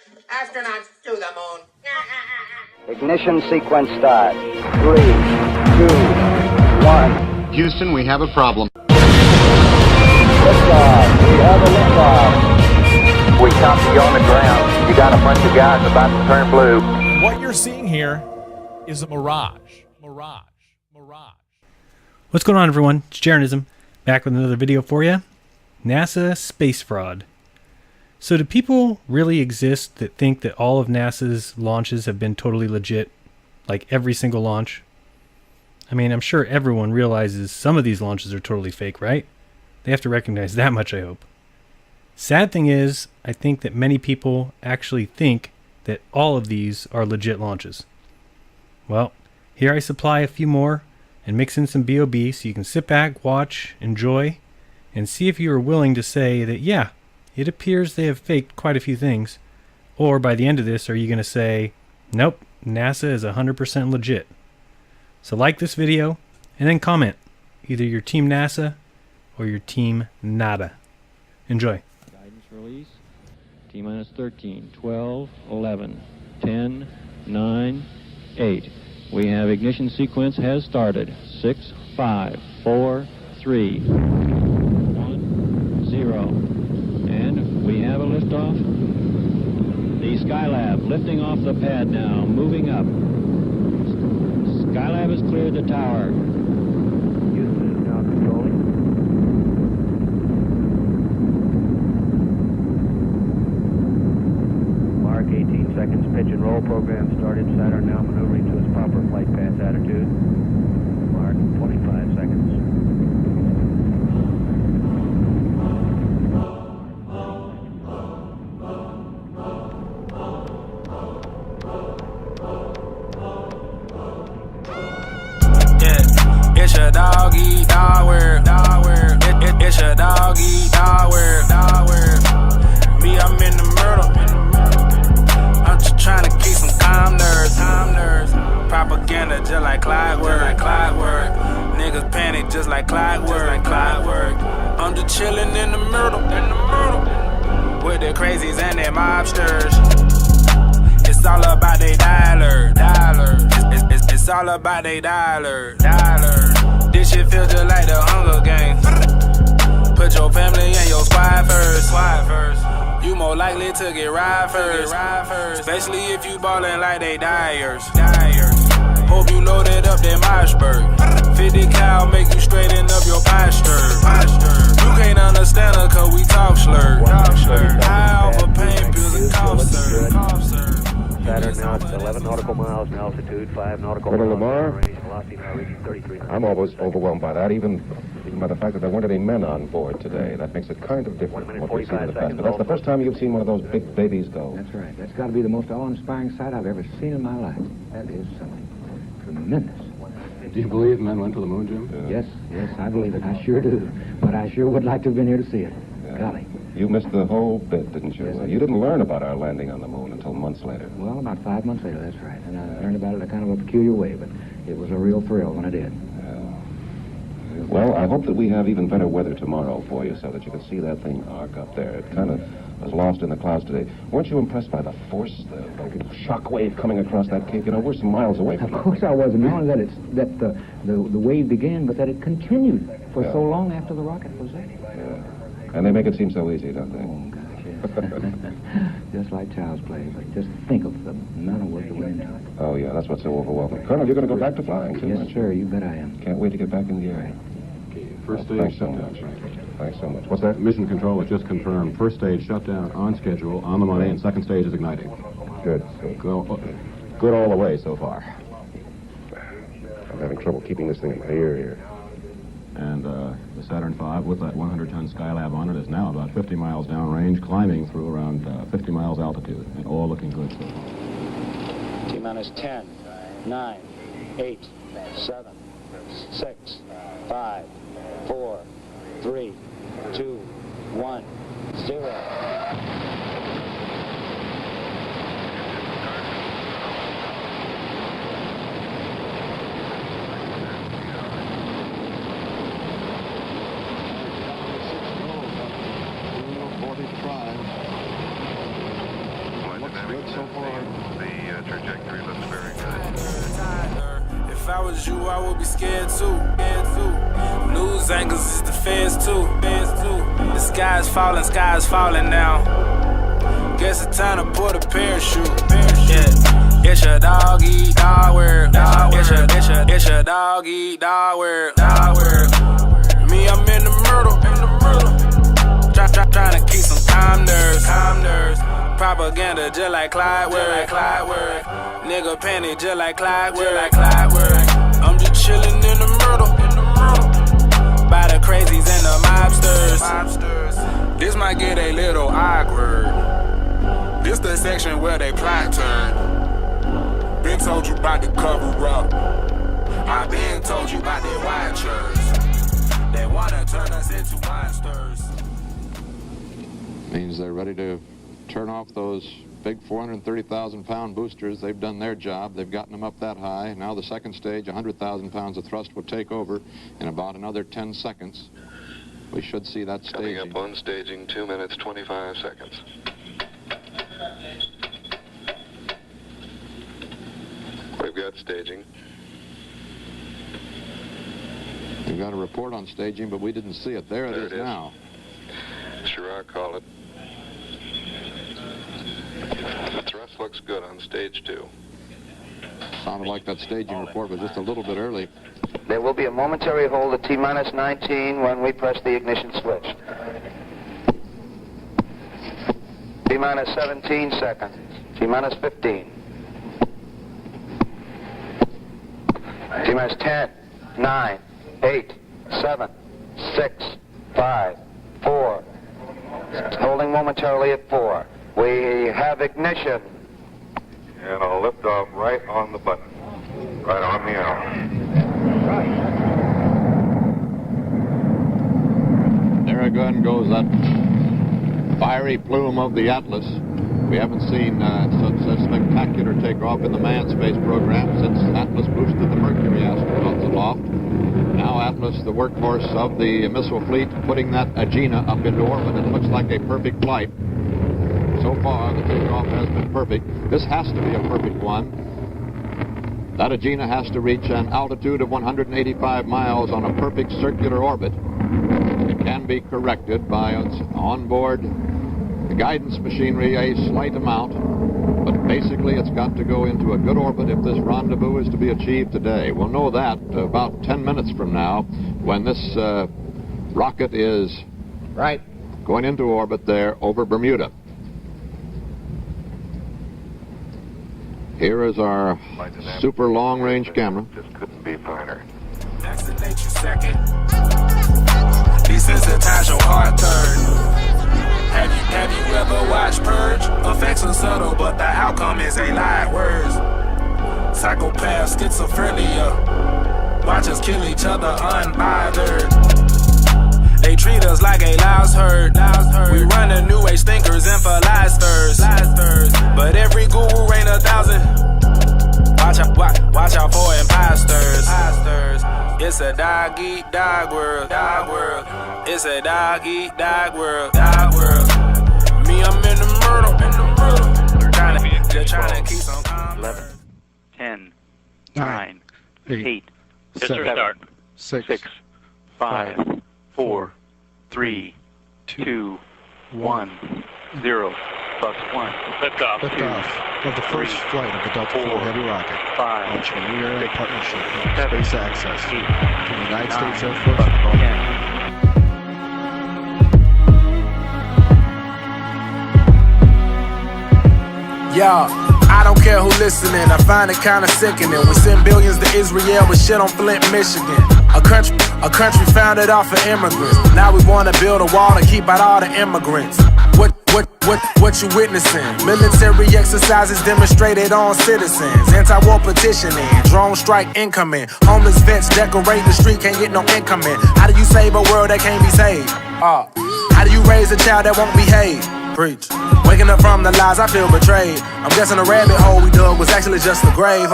Astronauts to the moon. Ignition sequence start. 3, 2, 1. Houston, we have a problem. Liftoff. We have a liftoff. We copy you on the ground. You got a bunch of guys about to turn blue. What you're seeing here is a mirage. What's going on, everyone? It's Jaronism, back with another video for you. NASA space fraud. So do people really exist that think that all of NASA's launches have been totally legit? Like every single launch? I mean, I'm sure everyone realizes some of these launches are totally fake, right? They have to recognize that much, I hope. Sad thing is, I think that many people actually think that all of these are legit launches. Well, here I supply a few more and mix in some B.O.B. so you can sit back, watch, enjoy, and see if you are willing to say that, yeah, it appears they have faked quite a few things. Or by the end of this, are you going to say, nope, NASA is 100% legit. So like this video, and then comment. Either your team NASA or your team nada. Enjoy. Guidance release. T-minus 13, 12, 11, 10, 9, 8. We have ignition sequence has started. 6, 5, 4, 3, 1, 0. And we have a liftoff. The Skylab lifting off the pad now, moving up. Skylab has cleared the tower. Houston is now controlling. Mark 18 seconds, pitch and roll program started. Saturn now maneuvering to its proper flight path attitude. Mark 25 seconds. It's your dog eat dog world. It's your dog eat dog world. Me, I'm in the myrtle. I'm just trying to keep some calm nerves. Propaganda just like clockwork. Niggas panic just like clockwork. I'm just chilling in the myrtle. With the crazies and their mobsters. It's all about they dollar. It's all about they dollar. This shit feel just like the Hunger Games. Put your family and your squad first. You more likely to get ride first. Especially if you ballin' like they dyers. Hope you loaded up that Moshberg. 50 cal make you straighten up your posture. You can't understand her cause we talk slurred. High off of pain pills and cough serve. Saturn now at 11 nautical miles in altitude, 5 nautical Colonel miles Lamar? in range, velocity now reaching 33 knots. I'm always overwhelmed by that, even by the fact that there weren't any men on board today. That makes it kind of different from what we've seen in the past. But that's the first time you've seen one of those big babies go. That's right. That's got to be the most awe-inspiring sight I've ever seen in my life. That is something tremendous. Do you believe men went to the moon, Jim? Yes, I believe it. I sure do. But I sure would like to have been here to see it. Yeah. Golly. You missed the whole bit, didn't you? Yes, I You did. didn't learn about our landing on the moon until months later. Well, about 5 months later, that's right. And I learned about it in a kind of a peculiar way, but it was a real thrill when I did. Well, I hope that we have even better weather tomorrow for you so that you can see that thing arc up there. It kind of was lost in the clouds today. Weren't you impressed by the force, the shock wave coming across that cape? You know, we're some miles away from it. Of course I was. And not only that the wave began, but that it continued for so long after the rocket was there. Yeah. And they make it seem so easy, don't they? Oh, gosh, yes. Just like child's play. But just think of the amount of work that went into it. Oh, yeah, that's what's so overwhelming. Colonel, you're going to go back to flying, too, aren't Yes, you? sir. You bet I am. Can't wait to get back in the air. First stage Thanks so shutdown. much. Thanks so much. What's that? Mission control has just confirmed first stage shutdown on schedule, on the money, and second stage is igniting. Good. Good all the way so far. I'm having trouble keeping this thing in my ear here. And the Saturn V, with that 100-ton Skylab on it, is now about 50 miles downrange, climbing through around 50 miles altitude, and all looking good so far. T-minus 10, 9, 8, 7, 6, 5, 4, 3, 2, 1, 0. so far. The trajectory looks very good. If I was you, I would be scared too. News anchors is the feds too. The sky's falling now. Guess it's time to put a parachute. Yeah. It's your dog eat dog world. It's your dog eat dog world. Me, I'm in the myrtle. Trying to keep some calm nerves. Propaganda just like Clydeworth. Nigga panic just like Clydeworth. I'm just chillin' in the myrtle. By the crazies and the mobsters. This might get a little awkward. This the section where they plot turn. Been told you about the cover up. I been told you about their watchers. They wanna turn us into monsters. Means they're ready to turn off those big 430,000-pound boosters. They've done their job. They've gotten them up that high. Now the second stage, 100,000 pounds of thrust will take over in about another 10 seconds. We should see that staging. Coming up on staging, 2 minutes, 25 seconds. We've got staging. We've got a report on staging, but we didn't see it. There it is now. Sure, I'll call it. The thrust looks good on stage 2. Sounded like that staging report was just a little bit early. There will be a momentary hold at T-minus 19 when we press the ignition switch. T-minus 17 seconds. T-minus 15. T-minus 10, 9, 8, 7, 6, 5, 4. Holding momentarily at 4. We have ignition. And I'll lift off right on the button. Right on the hour. There again goes that fiery plume of the Atlas. We haven't seen such a spectacular takeoff in the manned space program since Atlas boosted the Mercury astronauts aloft. Now Atlas, the workhorse of the missile fleet, putting that Agena up into orbit. It looks like a perfect flight. So far, the takeoff has been perfect. This has to be a perfect one. That Agena has to reach an altitude of 185 miles on a perfect circular orbit. It can be corrected by its onboard guidance machinery a slight amount, but basically it's got to go into a good orbit if this rendezvous is to be achieved today. We'll know that about 10 minutes from now when this rocket is going into orbit there over Bermuda. Here is our super long-range camera. Just couldn't be finer. Vaccinate you second. Desensitize your heart turn. Have you ever watched Purge? Effects are subtle, but the outcome is a lie. Words. Psychopath, schizophrenia. Watch us kill each other unbothered. They treat us like a louse herd. We run a new age thinkers and philosophers. But every guru ain't 1,000. Watch out for imposters. It's a dog eat dog world. It's a dog eat dog world. Me, I'm in the myrtle. Trying to keep some calm. 11, 10, 9, 8, 7, 6, 5, 4, 3, 2, 1, 0, plus 1. Liftoff of the first flight of the Delta IV Heavy rocket, 5, launching a New Era partnership with 7, Space Access 8, from the United States Air 9, Force. plus 10. Yeah, I don't care who listening, I find it kinda sickening. We send billions to Israel, but shit on Flint, Michigan. A country founded off of immigrants. Now we wanna build a wall to keep out all the immigrants. What you witnessing? Military exercises demonstrated on citizens. Anti-war petitioning, drone strike incoming. Homeless vets decorate the street, can't get no income in. How do you save a world that can't be saved? How do you raise a child that won't behave? Preach. Waking up from the lies, I feel betrayed. I'm guessing the rabbit hole we dug was actually just a grave.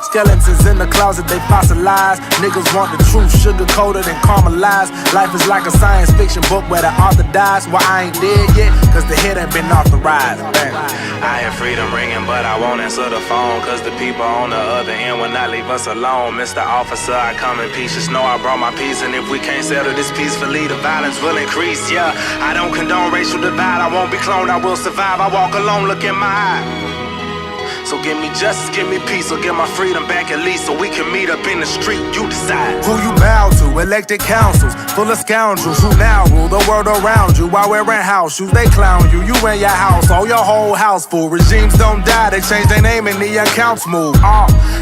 Skeletons in the closet, they fossilize. Niggas want the truth, sugar-coated and caramelized. Life is like a science fiction book where the author dies. Well, I ain't dead yet, cause the head ain't been authorized. Bang. I hear freedom ringing, but I won't answer the phone, cause the people on the other end will not leave us alone. Mr. Officer, I come in peace, just know I brought my peace, and if we can't settle this peacefully, the violence will increase. Yeah, I don't condone racial divide, I won't be cloned, I will survive. I walk alone, look in my eye. So give me justice, give me peace, or get my freedom back at least, so we can meet up in the street, you decide. Who you bow to, elected councils, full of scoundrels who now rule the world around you while wearing house shoes. They clown you, you in your house, all your whole house full. Regimes don't die, they change their name and the accounts move.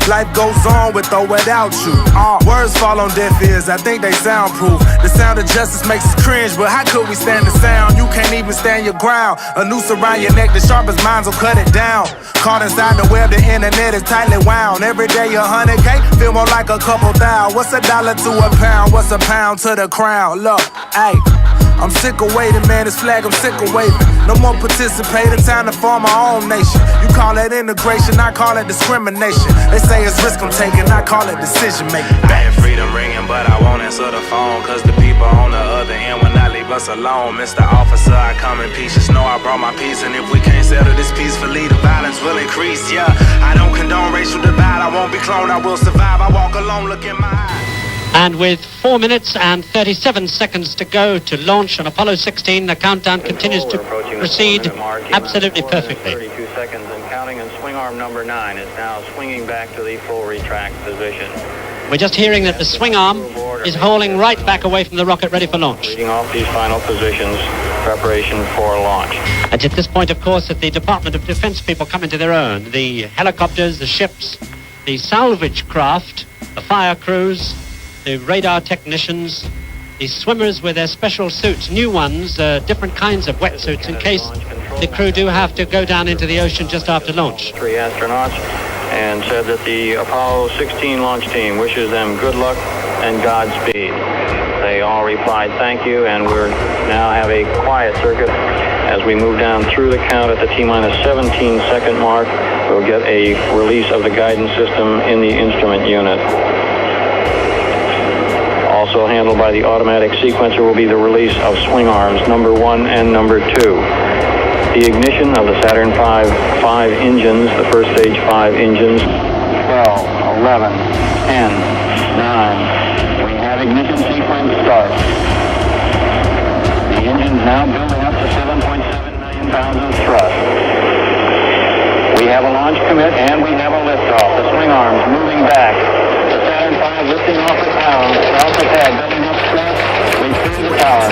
Life goes on with or without you. Words fall on deaf ears, I think they soundproof. The sound of justice makes us cringe, but how could we stand the sound? You can't even stand your ground. A noose around your neck, the sharpest minds will cut it down. Caught inside the web, the internet is tightly wound. Every day 100K, feel more like a couple thou. What's $1 to a pound? What's a pound to the crown? Look, ayy, I'm sick of waiting, man, this flag I'm sick of waving. No more participating, time to form my own nation. You call that integration, I call it discrimination. They say it's risk I'm taking, I call it decision making. Bad freedom ringing, but I won't answer the phone, cause the people on the other end will not leave us alone. Mr. Officer, I come in peace, just know I brought my peace, and if we can't settle this peacefully, the violence will increase. Yeah, I don't condone racial divide, I won't be cloned, I will survive. I walk alone, look in my eyes. And with 4 minutes and 37 seconds to go to launch on Apollo 16, the countdown continues to proceed absolutely perfectly. 32 seconds and counting, and swing arm number 9 is now swinging back to the full retract position. We're just hearing that the swing arm is hauling right back away from the rocket, ready for launch. Leading off these final positions, preparation for launch. And at this point, of course, that the Department of Defense people come into their own. The helicopters, the ships, the salvage craft, the fire crews, the radar technicians, the swimmers with their special suits, new ones, different kinds of wetsuits in case the crew do have to go down into the ocean just after launch. 3 astronauts, and said that the Apollo 16 launch team wishes them good luck and Godspeed. They all replied thank you, and we're now have a quiet circuit as we move down through the count at the T-minus 17 second mark. We'll get a release of the guidance system in the instrument unit. Also handled by the automatic sequencer will be the release of swing arms number 1 and number 2. The ignition of the Saturn V 5 engines, the first stage 5 engines. 12, 11, 10, 9. We have ignition sequence start. The engine's now building up to 7.7 million pounds of thrust. We have a launch commit and we have a liftoff. The swing arms moving back. The Saturn V lifting off the tower. Alpha pad building up thrust. We through the tower.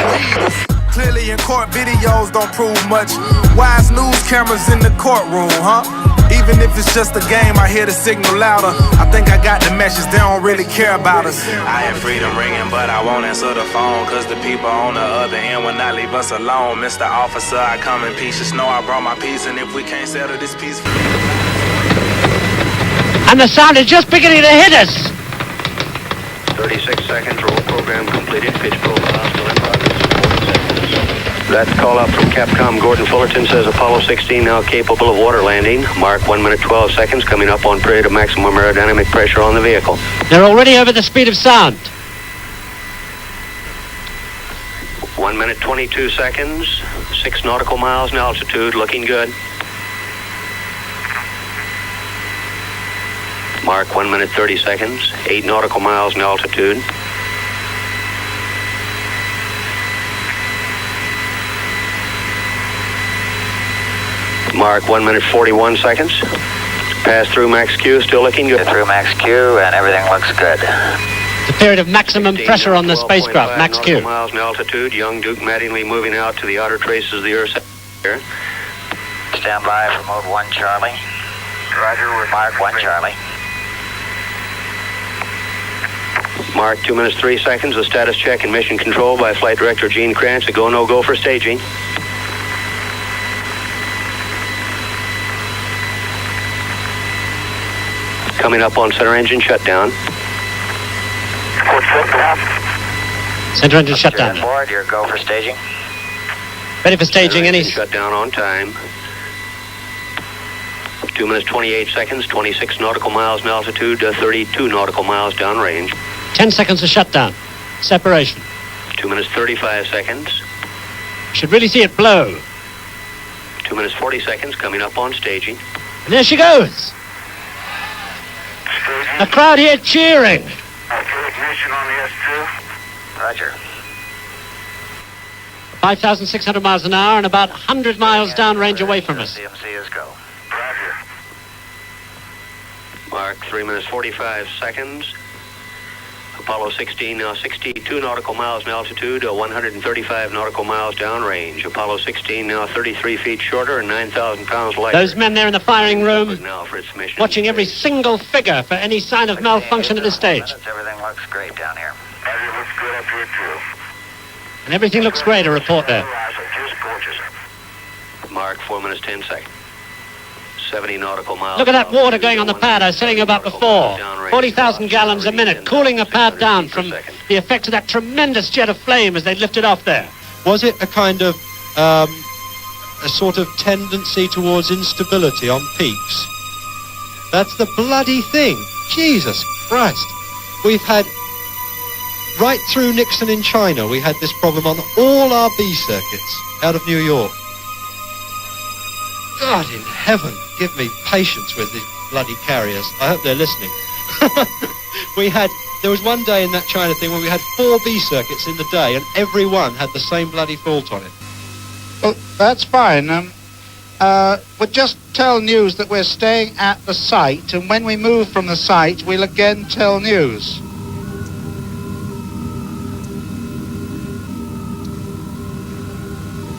Clearly in court videos don't prove much. Wise news cameras in the courtroom, huh? Even if it's just a game, I hear the signal louder. I think I got the message, they don't really care about us. I hear freedom ringing, but I won't answer the phone, cause the people on the other end will not leave us alone. Mr. Officer, I come in peace, just know I brought my peace, and if we can't settle this peacefully. And the sound is just beginning to hit us. 36 seconds, roll program completed, pitch profile still in progress, 40 seconds. That call out from Capcom Gordon Fullerton says Apollo 16 now capable of water landing. Mark 1 minute 12 seconds, coming up on period of maximum aerodynamic pressure on the vehicle. They're already over the speed of sound. 1 minute 22 seconds, 6 nautical miles in altitude, looking good. Mark 1 minute 30 seconds, 8 nautical miles in altitude. Mark 1 minute 41 seconds. Pass through max Q, still looking good. Through max Q, and everything looks good. The period of maximum pressure on the spacecraft, max Q. Miles in altitude. Young Duke Mattingly moving out to the outer traces of the Earth's atmosphere. Stand by for mode 1, Charlie. Roger, we're Mark 1, Charlie. Mark 2 minutes 3 seconds. The status check and mission control by Flight Director Gene Kranz. A go, no go for staging. Coming up on center engine shutdown. Center engine shutdown. Board, your go for staging. Ready for staging, any... Shutdown on time. 2 minutes 28 seconds, 26 nautical miles in altitude, 32 nautical miles downrange. 10 seconds of shutdown. Separation. 2 minutes 35 seconds. Should really see it blow. 2 minutes 40 seconds, coming up on staging. And there she goes. A crowd here cheering. Ignition on the S2. Roger. 5,600 miles an hour and about 100 miles downrange away from us. CMC is go. Roger. Mark 3 minutes 45 seconds. Apollo 16 now 62 nautical miles in altitude, 135 nautical miles downrange. Apollo 16 now 33 feet shorter and 9,000 pounds lighter. Those men there in the firing room, now for its mission, watching every single figure for any sign of malfunction at this stage. Everything looks great down here. Everything looks good up here, too. And everything looks great, a report there. Just gorgeous. Mark 4 minutes 10 seconds. 70 nautical miles. Look at that water going on the pad I was telling you about before. 40,000 gallons a minute, cooling the pad down from the effect of that tremendous jet of flame as they lifted off there. Was it a kind of, a sort of tendency towards instability on peaks? That's the bloody thing. Jesus Christ. We've had, right through Nixon in China, we had this problem on all our B circuits out of New York. God in heaven, give me patience with these bloody carriers. I hope they're listening. There was one day in that China thing when we had 4 B circuits in the day and every one had the same bloody fault on it. Well, that's fine. We'll just tell news that we're staying at the site, and when we move from the site, we'll again tell news.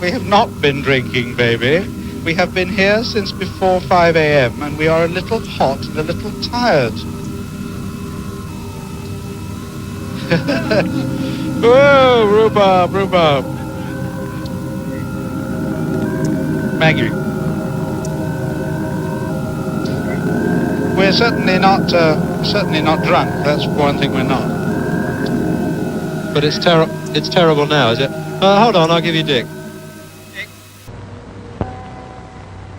We have not been drinking, baby. We have been here since before 5 a.m. and we are a little hot and a little tired. Whoa, rhubarb. Maggie. We're certainly not drunk. That's one thing we're not. But it's terrible now, is it? Hold on, I'll give you Dick.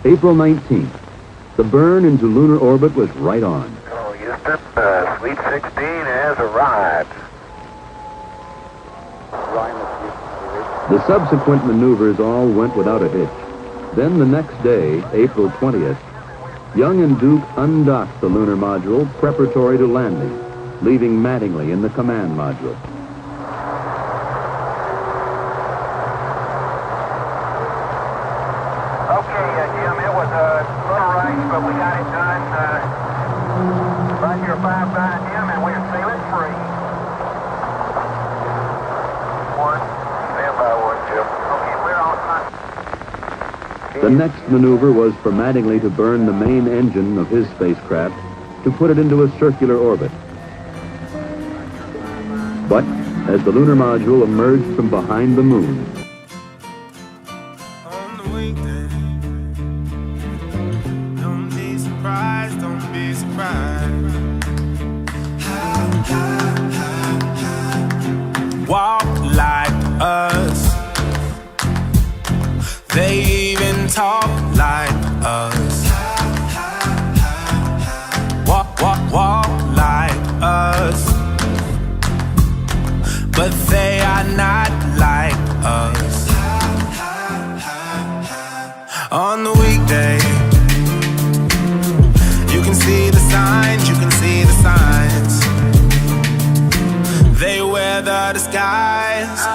April 19th. The burn into lunar orbit was right on. Hello, Houston. Sweet 16 has arrived. The subsequent maneuvers all went without a hitch. Then the next day, April 20th, Young and Duke undocked the lunar module preparatory to landing, leaving Mattingly in the command module. But we got it done right here 5 by him, and we're sailing free. 1, stand by 1, Jim. Okay, we're on time. The next maneuver was for Mattingly to burn the main engine of his spacecraft to put it into a circular orbit. But as the lunar module emerged from behind the moon, walk like us. They even talk like us. Walk like us. But they are not like us. On the weekday, you can see the signs, you can see the signs. They wear the disguise.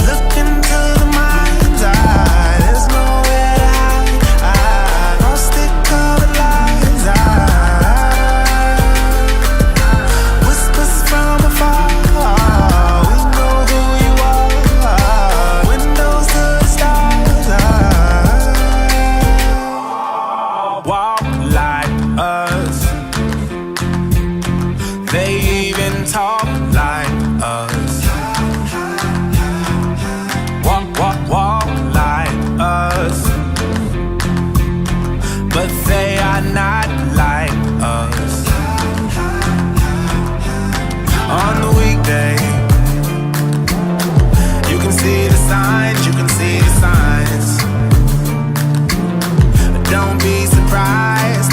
Look into the mind's eye. There's nowhere to hide. Frosted-colored lines. Whispers from afar. We know who you are. Windows to the stars. Walk like us. They even talk like us. Walk like us. But they are not like us. On the weekday, you can see the signs, you can see the signs. Don't be surprised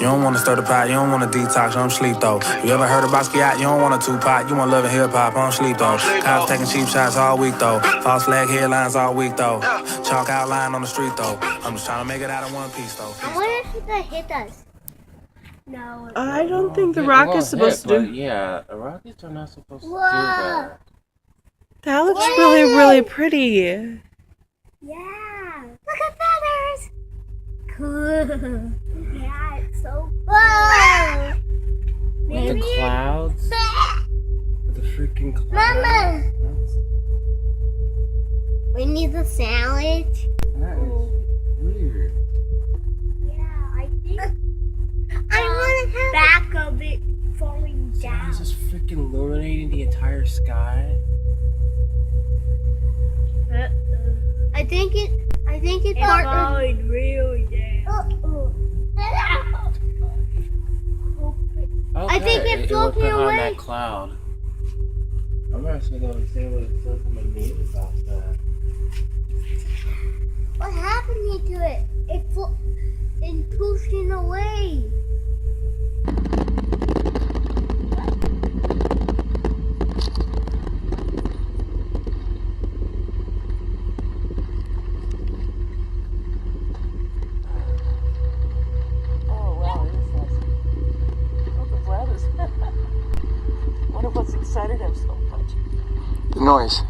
You don't wanna stir the pot, you don't wanna detox, you don't sleep though. You ever heard of Basquiat? You don't want a two-pot, you want love and hip-hop, I don't sleep though. Cops taking cheap shots all week though. False flag headlines all week though. Chalk outline on the street though. I'm just trying to make it out of one piece though. I wonder if the hit us. No. I don't think the rock is supposed to do. Yeah, rockets are not supposed to do that. That looks really, really pretty. Yeah. Look at feathers. Cool. Yeah, it's so cool. With the clouds. With the freaking clouds. Mama. We need the sandwich. That is weird. Yeah, I think. I want to have back of it falling down. Is this freaking illuminating the entire sky? I think it's falling really down. Okay, I think it's floating behind away. that cloud. I'm actually going to say what it says in the news about that. What happened to it? It's pushing away. What's excited him so much? The noise.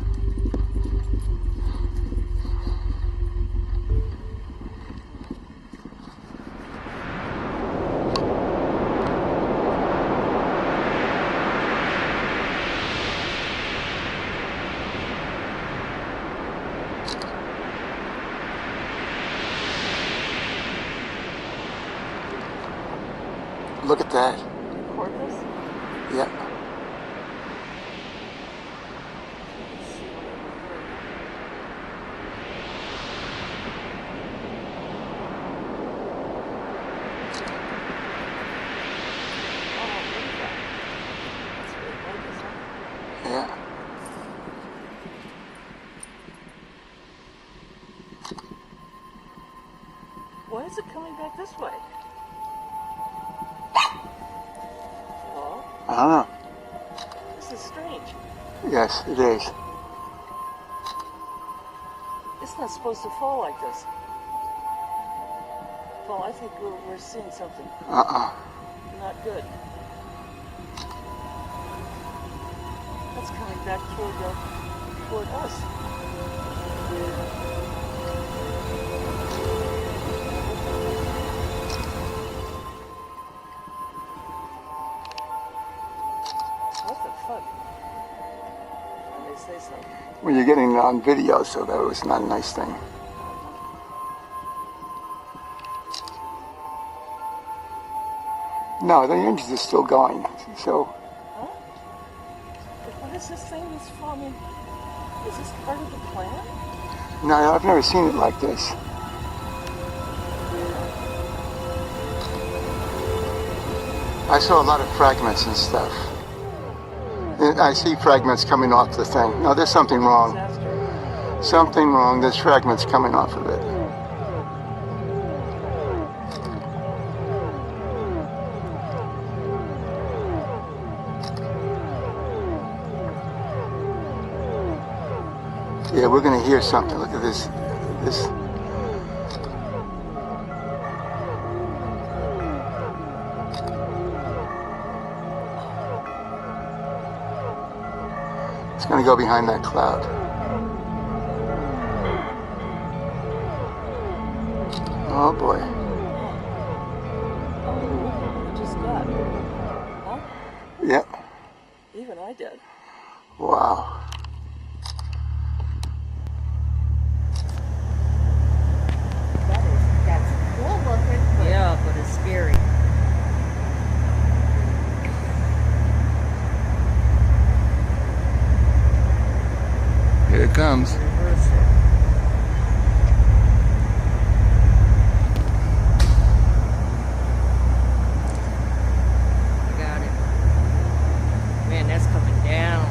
Look at that. Record this? Yeah. Yeah. Why is it coming back this way? Hello? I don't know. This is strange. Yes, it is. It's not supposed to fall like this. Paul, I think we're seeing something. Not good. That's coming back toward us. What the fuck? When they say so. Well, you're getting it on video, so that was not a nice thing. No, the engines are still going, so... Huh? What is this thing that's forming? Is this part of the plan? No, I've never seen it like this. I saw a lot of fragments and stuff. I see fragments coming off the thing. No, there's something wrong. Something wrong. There's fragments coming off of it. Yeah, we're going to hear something. Look at this. It's going to go behind that cloud. Oh boy. Oh, just got. Huh? Yep. Even I did. Wow. That's cool looking. Yeah, but it's scary. Here it comes. Got it. Man, that's coming down.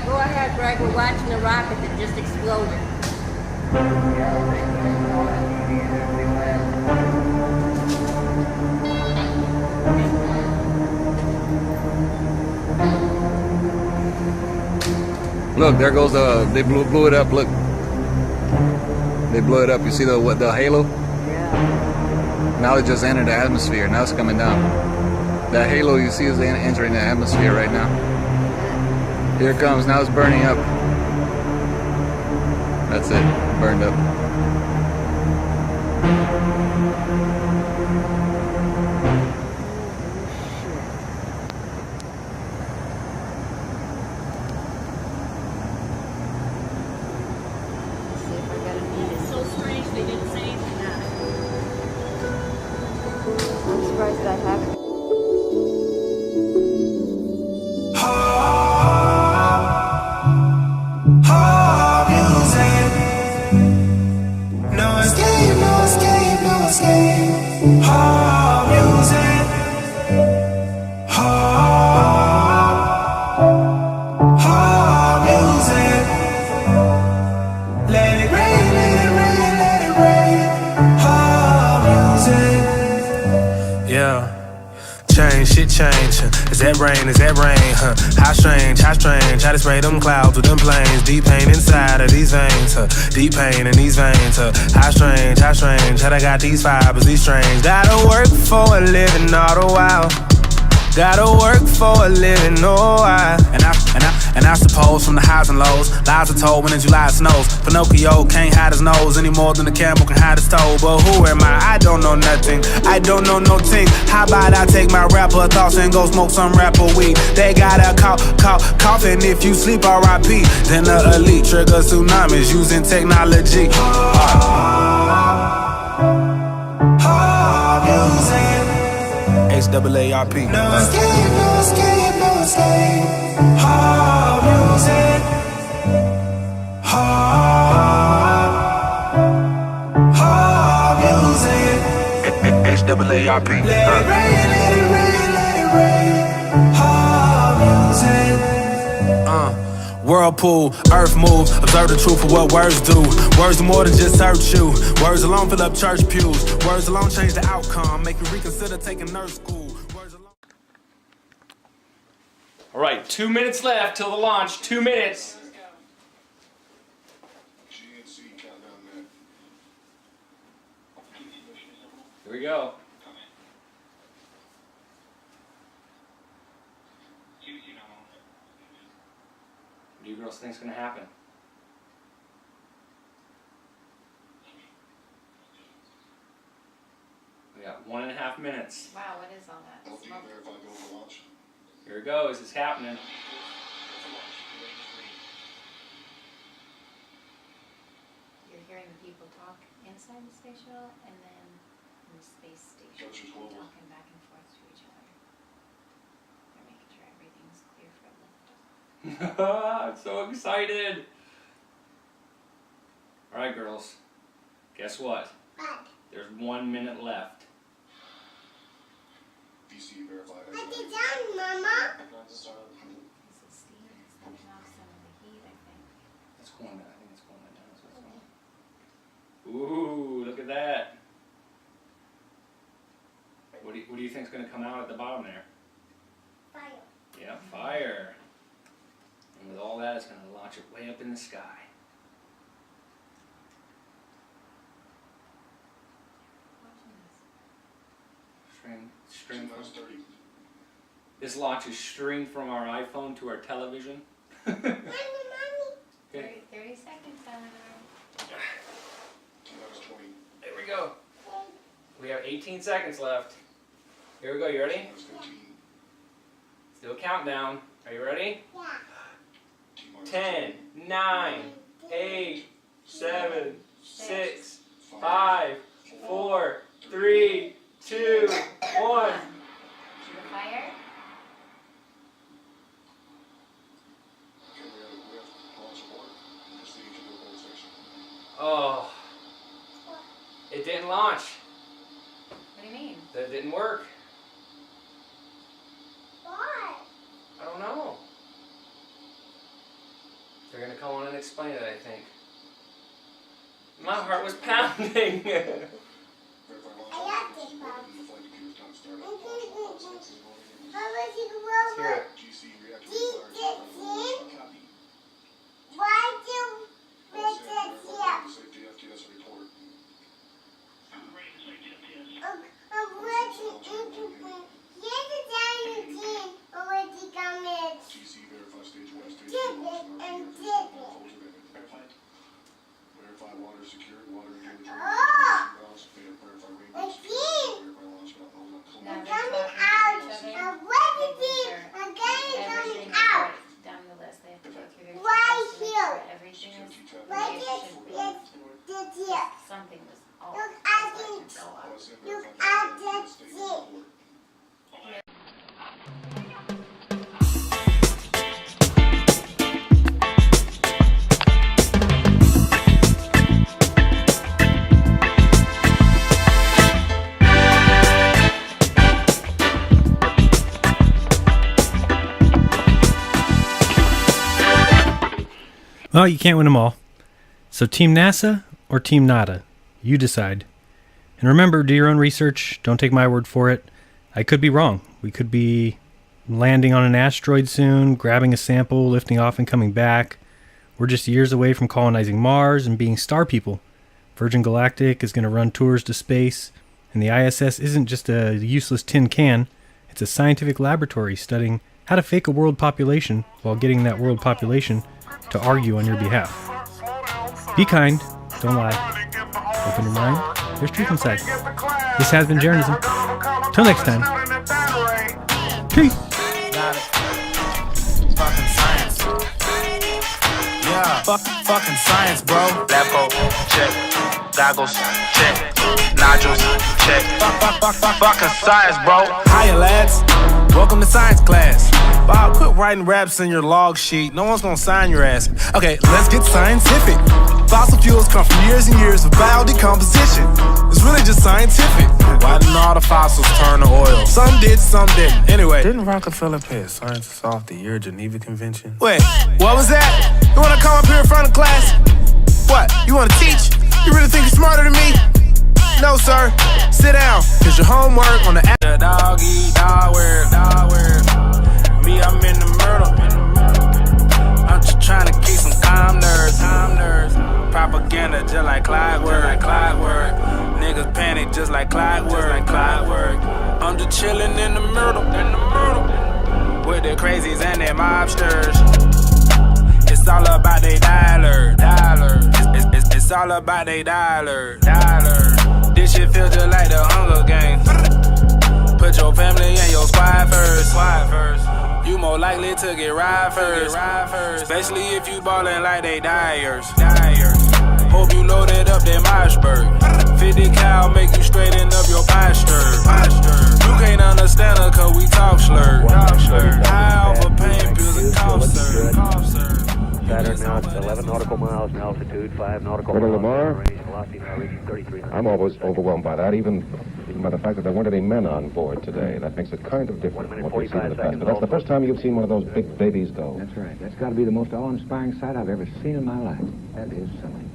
Go ahead, Greg. We're watching the rocket that just exploded. Look, there goes they blew it up. Look, they blew it up. You see the halo? Yeah. Now it just entered the atmosphere. Now it's coming down. That halo you see is entering the atmosphere right now. Here it comes. Now it's burning up. That's it. Burned up. It's so strange they didn't say anything on it. I'm surprised I haven't. Change. Is that rain? Is that rain? Huh? How strange, how strange. How to spray them clouds with them planes. Deep pain inside of these veins. Deep pain in these veins. How strange, how strange. How they got these fibers, these strange. Gotta work for a living all the while. Gotta work for a living, oh And I suppose from the highs and lows, lies are told when in July it snows. Pinocchio can't hide his nose any more than the camel can hide his toe. But who am I don't know nothing, I don't know no thing. How about I take my rapper thoughts and go smoke some rapper weed? They got a coffin if you sleep, R.I.P. Then the elite trigger tsunamis using technology. HAARP. No escape, no escape, no escape. Hard music. Hard music. HAARP. Let it rain, let it rain, let it rain. Hard music. Whirlpool, earth moves, observe the truth of what words do. Words do more than just hurt you. Words alone fill up church pews. Words alone change the outcome, make you reconsider taking nurse school. Words alone... All right, 2 minutes left till the launch. 2 minutes. Here we go. What do you girls think is going to happen? We got 1.5 minutes. Wow, what is all that? Smoke. Here it goes. It's happening. You're hearing the people talk inside the space shuttle and then in the space station talking back and forth to each other. They're making sure everything's clear for liftoff. I'm so excited. All right, girls. Guess what? What? There's 1 minute left. DC verified. I did done, Mama. This is steam. It's letting off some of the heat, I think. It's cooling down. I think it's cooling down. So it's ooh, look at that. What do you think is going to come out at the bottom there? Fire. Yeah, fire. And with all that, it's going to launch it way up in the sky. Stream from, this launches streamed from our iPhone to our television. Mommy, Mommy. Okay. 30 seconds, Eleanor. There we go. We have 18 seconds left. Here we go. You ready? Yeah. Let's do a countdown. Are you ready? Yeah. 10, 9, 8, 7, 6, 5, 4, 3, 2, 1. The fire? Oh, it didn't launch. What do you mean? That didn't work. Why? I don't know. They're gonna call in and explain it, I think. My heart was pounding. Well, you can't win them all. So Team NASA or Team Nada? You decide. And remember, do your own research. Don't take my word for it. I could be wrong. We could be landing on an asteroid soon, grabbing a sample, lifting off and coming back. We're just years away from colonizing Mars and being star people. Virgin Galactic is going to run tours to space. And the ISS isn't just a useless tin can. It's a scientific laboratory studying how to fake a world population while getting that world population to argue on your behalf. Be kind, don't lie. Open your mind, there's truth inside. This has been Journalism. Till next time. Peace. Fucking science. Yeah, fucking science, bro. Lab coat, check. Goggles, check. Nodules, check. Fucking science, bro. Hiya, lads. Welcome to science class. Bob, quit writing raps in your log sheet. No one's gonna sign your ass. Okay, let's get scientific. Fossil fuels come from years and years of biodecomposition. It's really just scientific. Why didn't all the fossils turn to oil? Some did, some didn't. Anyway, didn't Rockefeller pay a scientist off the year Geneva Convention? Wait, what was that? You wanna come up here in front of class? What, you wanna teach? You really think you're smarter than me? No, sir. Sit down, cause your homework on the dog eat dog word, dog word. Me, I'm in the myrtle. I'm just trying to keep some calm nerves. Propaganda just like clockwork. Niggas panic just like clockwork. I'm just chilling in the myrtle. With the crazies and their mobsters. It's all about they dollar. It's all about they dollar. This shit feel just like the Hunger Games. Put your family and your squad first. You more likely to get ride first. Especially if you ballin' like they dyers. Hope you loaded up that Moshberg. 50 cal make you straighten up your posture. You can't understand her cause we talk slurred. High off of pain pills and cough syrup. Saturn now at 11 nautical miles in altitude, 5 nautical Colonel miles Lamar, in range, velocity now reaching 3,300. I'm always overwhelmed by that, even by the fact that there weren't any men on board today. That makes it kind of different from what we've seen in the past. But that's the first time you've seen one of those big babies go. That's right. That's got to be the most awe-inspiring sight I've ever seen in my life. That is something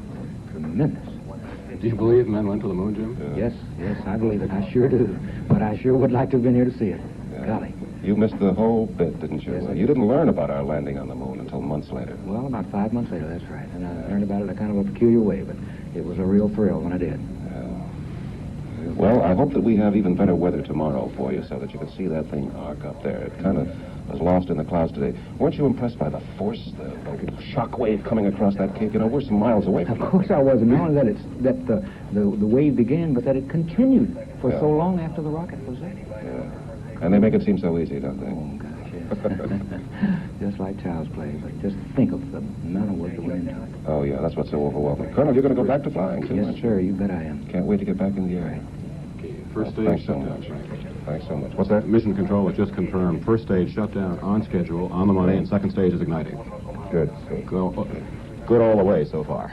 tremendous. Do you believe men went to the moon, Jim? Yes, I believe it. I sure do. But I sure would like to have been here to see it. Golly. You missed the whole bit, didn't you? Yes, you didn't learn about our landing on the moon until months later. Well, about 5 months later, that's right. And I learned about it in a kind of a peculiar way, but it was a real thrill when I did. Well, I hope that we have even better weather tomorrow for you so that you can see that thing arc up there. It kind of was lost in the clouds today. Weren't you impressed by the force, the shock wave coming across that cape? You know, we're some miles away from it. Of course I was. And not only that the wave began, but that it continued for so long after the rocket was there. Yeah. And they make it seem so easy, don't they? Oh, gosh, yes. Just like child's play, but just think of the amount of work that went into it. Oh, yeah, that's what's so overwhelming. Colonel, you're going to go back to flying, too, Yes, aren't you? sir, you bet I am. Can't wait to get back in the air. First stage Thanks so shutdown. much. Thanks so much. What's that? Mission control has just confirmed first stage shutdown on schedule, on the money, and second stage is igniting. Good. Good all the way so far.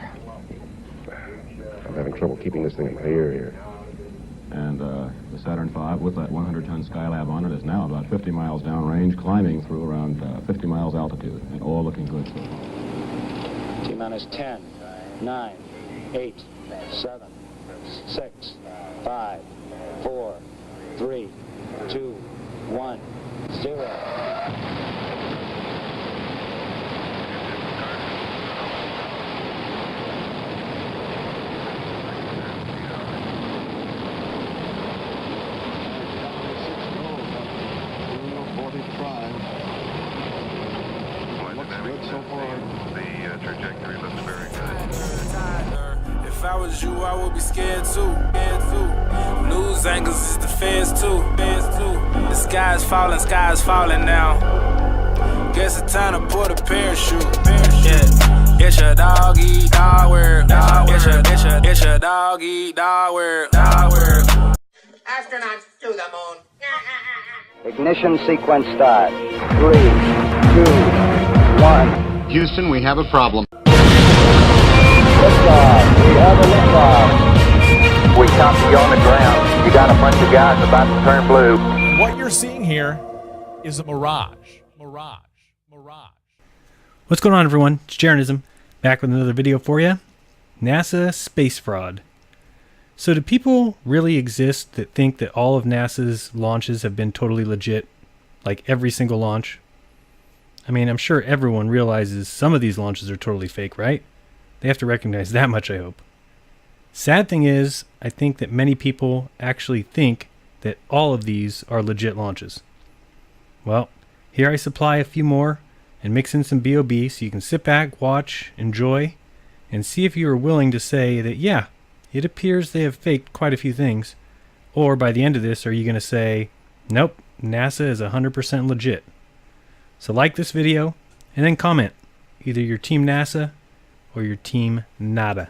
I'm having trouble keeping this thing in my ear here. And the Saturn V, with that 100-ton Skylab on it, is now about 50 miles downrange, climbing through around 50 miles altitude, and all looking good so far. T-minus 10, 9, 8, 7, 6, 5, 4, 3, 2, 1, 0. The trajectory looks very good. If I was you, I would be scared too. News angles is the feds too. The sky's falling now. Guess it's time to put a parachute. Yeah, it's your dog eat dog world. It's your dog eat dog world. Astronauts to the moon. Ignition sequence start. 3, 2, 1. Houston, we have a problem. Liftoff. We have a liftoff. We copy you on the ground. You got a bunch of guys about to turn blue. What you're seeing here is a mirage. What's going on, everyone? It's Jaronism, back with another video for you. NASA space fraud. So do people really exist that think that all of NASA's launches have been totally legit? Like every single launch? I mean, I'm sure everyone realizes some of these launches are totally fake, right? They have to recognize that much, I hope. Sad thing is, I think that many people actually think that all of these are legit launches. Well, here I supply a few more and mix in some BOB so you can sit back, watch, enjoy, and see if you are willing to say that, yeah, it appears they have faked quite a few things. Or by the end of this, are you going to say, nope, NASA is 100% legit. So like this video, and then comment. Either your Team NASA or your Team Nada.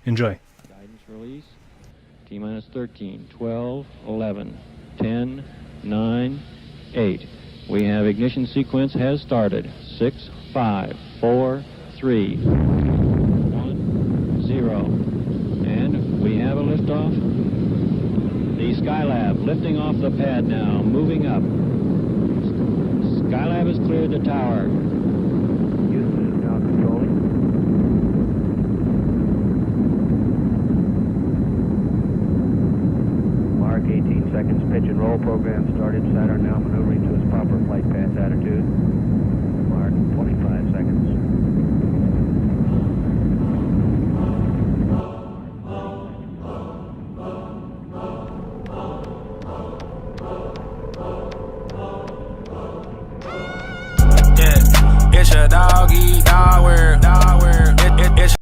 Enjoy. Guidance release. T-minus 13, 12, 11, 10, 9, 8. We have ignition sequence has started. 6, 5, 4, 3, 1, 0. And we have a liftoff. The Skylab lifting off the pad now, moving up. Skylab has cleared the tower. Houston is now controlling. Mark 18 seconds, pitch and roll program started. Saturn now maneuvering to its proper flight path attitude. Mark 25 seconds.